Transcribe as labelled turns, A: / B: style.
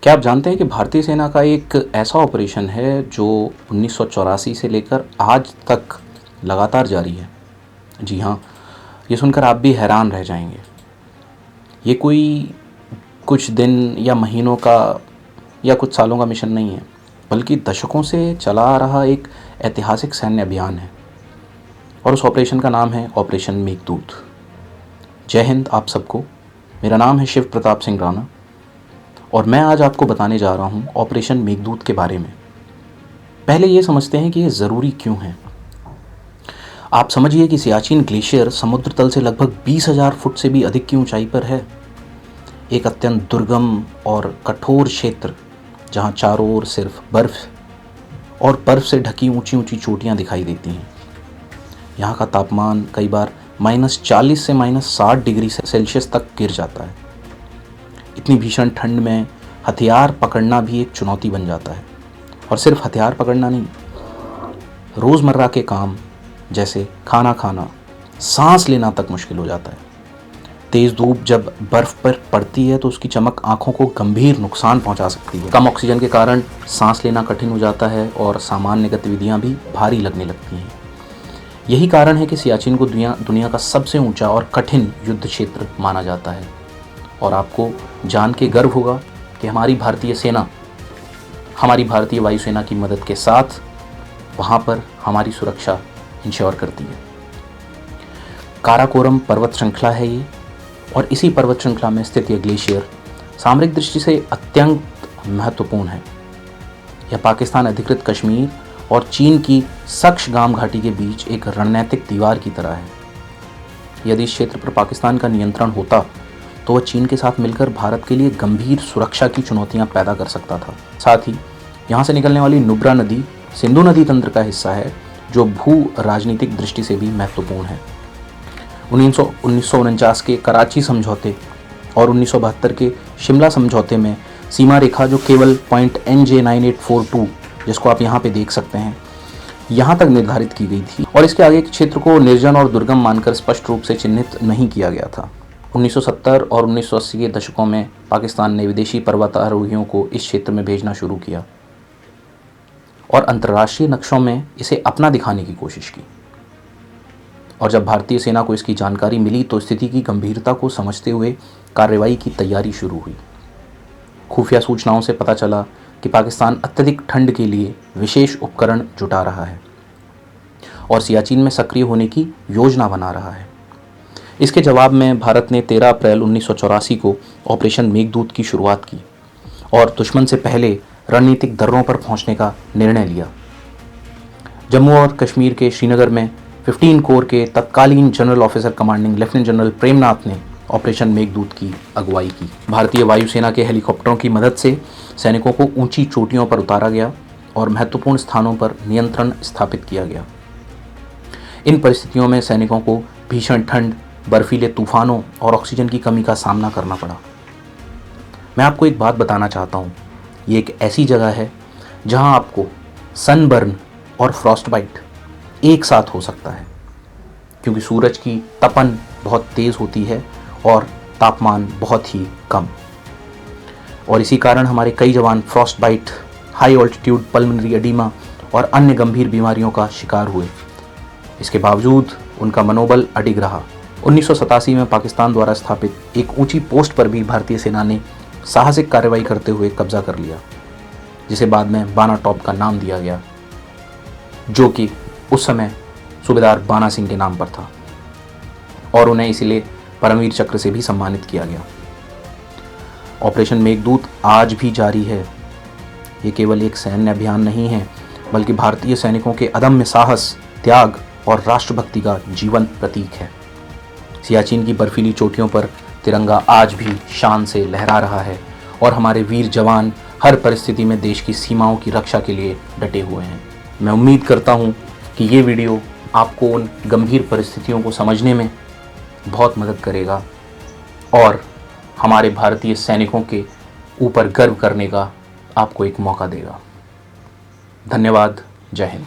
A: क्या आप जानते हैं कि भारतीय सेना का एक ऐसा ऑपरेशन है जो 1984 से लेकर आज तक लगातार जारी है। जी हाँ, ये सुनकर आप भी हैरान रह जाएंगे। ये कोई कुछ दिन या महीनों का या कुछ सालों का मिशन नहीं है, बल्कि दशकों से चला आ रहा एक ऐतिहासिक सैन्य अभियान है। और उस ऑपरेशन का नाम है ऑपरेशन मेघदूत। जय हिंद आप सबको। मेरा नाम है शिव प्रताप सिंह राणा और मैं आज आपको बताने जा रहा हूँ ऑपरेशन मेघदूत के बारे में। पहले ये समझते हैं कि ये ज़रूरी क्यों है। आप समझिए कि सियाचिन ग्लेशियर समुद्र तल से लगभग 20,000 फुट से भी अधिक की ऊंचाई पर है। एक अत्यंत दुर्गम और कठोर क्षेत्र जहाँ चारों ओर सिर्फ बर्फ़ से ढकी ऊंची ऊंची चोटियाँ दिखाई देती हैं। यहाँ का तापमान कई बार -40 से -60 डिग्री सेल्सियस तक गिर जाता है। इतनी भीषण ठंड में हथियार पकड़ना भी एक चुनौती बन जाता है। और सिर्फ हथियार पकड़ना नहीं, रोज़मर्रा के काम जैसे खाना खाना, सांस लेना तक मुश्किल हो जाता है। तेज़ धूप जब बर्फ़ पर पड़ती है तो उसकी चमक आँखों को गंभीर नुकसान पहुँचा सकती है। कम ऑक्सीजन के कारण सांस लेना कठिन हो जाता है और सामान्य गतिविधियाँ भी भारी लगने लगती हैं। यही कारण है कि सियाचिन को दुनिया का सबसे ऊंचा और कठिन युद्ध क्षेत्र माना जाता है। और आपको जान के गर्व होगा कि हमारी भारतीय वायुसेना की मदद के साथ वहाँ पर हमारी सुरक्षा इंश्योर करती है। काराकोरम पर्वत श्रृंखला है ये, और इसी पर्वत श्रृंखला में स्थित यह ग्लेशियर सामरिक दृष्टि से अत्यंत महत्वपूर्ण है। यह पाकिस्तान अधिकृत कश्मीर और चीन की सक्शगाम घाटी के बीच एक रणनीतिक दीवार की तरह है। यदि इस क्षेत्र पर पाकिस्तान का नियंत्रण होता तो वह चीन के साथ मिलकर भारत के लिए गंभीर सुरक्षा की चुनौतियां पैदा कर सकता था। साथ ही यहाँ से निकलने वाली नुब्रा नदी सिंधु नदी तंत्र का हिस्सा है, जो भू राजनीतिक दृष्टि से भी महत्वपूर्ण है। 1949 के कराची समझौते और 1972 के शिमला समझौते में सीमा रेखा, जो केवल पॉइंट NJ9842, जिसको आप यहाँ पे देख सकते हैं, यहाँ तक निर्धारित की गई थी और इसके आगे के क्षेत्र को निर्जन और दुर्गम मानकर स्पष्ट रूप से चिन्हित नहीं किया गया था। 1970 और 1980 के दशकों में पाकिस्तान ने विदेशी पर्वतारोहियों को इस क्षेत्र में भेजना शुरू किया और अंतर्राष्ट्रीय नक्शों में इसे अपना दिखाने की कोशिश की। और जब भारतीय सेना को इसकी जानकारी मिली तो स्थिति की गंभीरता को समझते हुए कार्रवाई की तैयारी शुरू हुई। खुफिया सूचनाओं से पता चला कि पाकिस्तान अत्यधिक ठंड के लिए विशेष उपकरण जुटा रहा है और सियाचिन में सक्रिय होने की योजना बना रहा है। इसके जवाब में भारत ने 13 अप्रैल 1984 को ऑपरेशन मेघदूत की शुरुआत की और दुश्मन से पहले रणनीतिक दर्रों पर पहुंचने का निर्णय लिया। जम्मू और कश्मीर के श्रीनगर में 15 कोर के तत्कालीन general officer commanding lieutenant general Premnath ने ऑपरेशन मेघदूत की अगुवाई की। भारतीय वायुसेना के हेलीकॉप्टरों की मदद से सैनिकों को ऊंची चोटियों पर उतारा गया और महत्वपूर्ण स्थानों पर नियंत्रण स्थापित किया गया। इन परिस्थितियों में सैनिकों को भीषण ठंड, बर्फीले तूफानों और ऑक्सीजन की कमी का सामना करना पड़ा। मैं आपको एक बात बताना चाहता हूँ, ये एक ऐसी जगह है जहाँ आपको सनबर्न और फ्रॉस्टबाइट एक साथ हो सकता है, क्योंकि सूरज की तपन बहुत तेज़ होती है और तापमान बहुत ही कम। और इसी कारण हमारे कई जवान frostbite, high altitude pulmonary oedema और अन्य गंभीर बीमारियों का शिकार हुए। इसके बावजूद उनका मनोबल अडिग रहा। 1987 में पाकिस्तान द्वारा स्थापित एक ऊंची पोस्ट पर भी भारतीय सेना ने साहसिक कार्रवाई करते हुए कब्जा कर लिया, जिसे बाद में बाना टॉप का नाम दिया गया, जो कि उस समय सूबेदार बाना सिंह के नाम पर था और उन्हें इसलिए परमवीर चक्र से भी सम्मानित किया गया। ऑपरेशन मेघदूत आज भी जारी है। ये केवल एक सैन्य अभियान नहीं है, बल्कि भारतीय सैनिकों के अदम्य साहस, त्याग और राष्ट्रभक्ति का जीवंत प्रतीक है। सियाचिन की बर्फीली चोटियों पर तिरंगा आज भी शान से लहरा रहा है और हमारे वीर जवान हर परिस्थिति में देश की सीमाओं की रक्षा के लिए डटे हुए हैं। मैं उम्मीद करता हूँ कि ये वीडियो आपको उन गंभीर परिस्थितियों को समझने में बहुत मदद करेगा और हमारे भारतीय सैनिकों के ऊपर गर्व करने का आपको एक मौका देगा। धन्यवाद। जय हिंद।